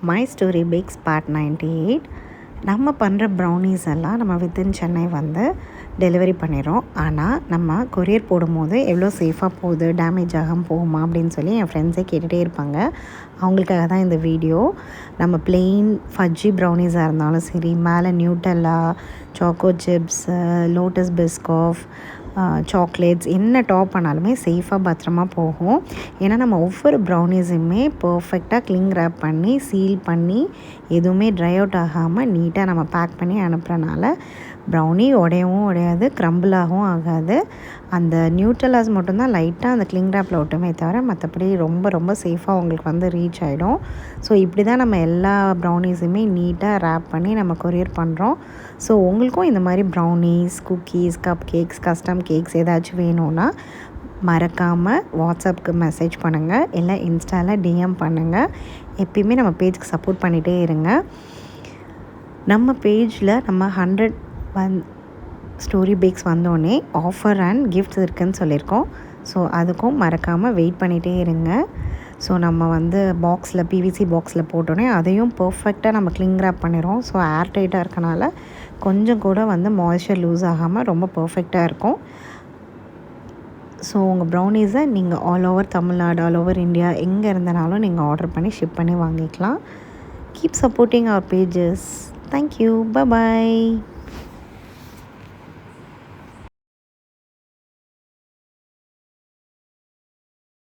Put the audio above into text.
My story packs part 98. நம்ம பண்ணுற brownies எல்லாம் நம்ம வித்தின் சென்னை வந்து டெலிவரி பண்ணிடுறோம். ஆனால் நம்ம கொரியர் போடும்போது எவ்வளோ சேஃபாக போகுது, டேமேஜ் ஆகாமல் போகுமா அப்படின்னு சொல்லி என் ஃப்ரெண்ட்ஸே கேட்டுகிட்டே இருப்பாங்க. அவங்களுக்காக தான் இந்த வீடியோ. நம்ம பிளெயின் ஃபஜ்ஜி ப்ரௌனீஸாக இருந்தாலும் சரி, மேலே Nutella, choco chips, Lotus Biscoff, chocolates என்ன டாப் பண்ணாலுமே சேஃபாக பத்திரமா போகும். ஏன்னா நம்ம ஒவ்வொரு ப்ரௌனீஸுமே பர்ஃபெக்டாக கிளிங் ரேப் பண்ணி சீல் பண்ணி எதுவுமே ட்ரை அவுட் ஆகாமல் நீட்டாக நம்ம பேக் பண்ணி அனுப்புகிறனால ப்ரௌனி உடையவும் உடையாது, க்ரம்பிளாகவும் ஆகாது. அந்த நியூட்ரலாஸ் மட்டும்தான் லைட்டாக அந்த கிளிங் ரேப்பில் ஒட்டுமே தவிர மற்றபடி ரொம்ப ரொம்ப சேஃபாக உங்களுக்கு வந்து ரீச் ஆகிடும். ஸோ இப்படி தான் நம்ம எல்லா ப்ரௌனீஸுமே நீட்டாக ரேப் பண்ணி நம்ம கொரியர் பண்ணுறோம். ஸோ உங்களுக்கும் இந்த மாதிரி brownies, cookies, cup cakes, custom cakes ஏதாச்சும் வேணும்னா மறக்காமல் வாட்ஸ்அப்புக்கு மெசேஜ் பண்ணுங்கள், இல்லை இன்ஸ்டாவில் டிஎம் பண்ணுங்கள். எப்பயுமே நம்ம பேஜுக்கு சப்போர்ட் பண்ணிகிட்டே இருங்க. நம்ம பேஜில் நம்ம 100 ஸ்டோரி பேக்ஸ் வந்தோடனே ஆஃபர் அண்ட் கிஃப்ட்ஸ் இருக்குதுன்னு சொல்லியிருக்கோம். ஸோ அதுக்கும் மறக்காமல் வெயிட் பண்ணிகிட்டே இருங்க. ஸோ நம்ம வந்து பாக்ஸில் பிவிசி பாக்ஸில் போட்டோன்னே அதையும் பர்ஃபெக்டாக நம்ம கிளிங் ரேப் பண்ணிடுறோம். ஸோ ஏர் டைட்டாக இருக்கனால கொஞ்சம் கூட வந்து மாய்ஸ்சர் லூஸ் ஆகாமல் ரொம்ப பர்ஃபெக்டாக இருக்கும். ஸோ உங்கள் ப்ரௌனீஸை நீங்கள் all over Tamil Nadu, all over India எங்கே இருந்தனாலும் நீங்கள் ஆர்டர் பண்ணி ஷிப் பண்ணி வாங்கிக்கலாம். Keep supporting our pages. Thank you. Bye-bye.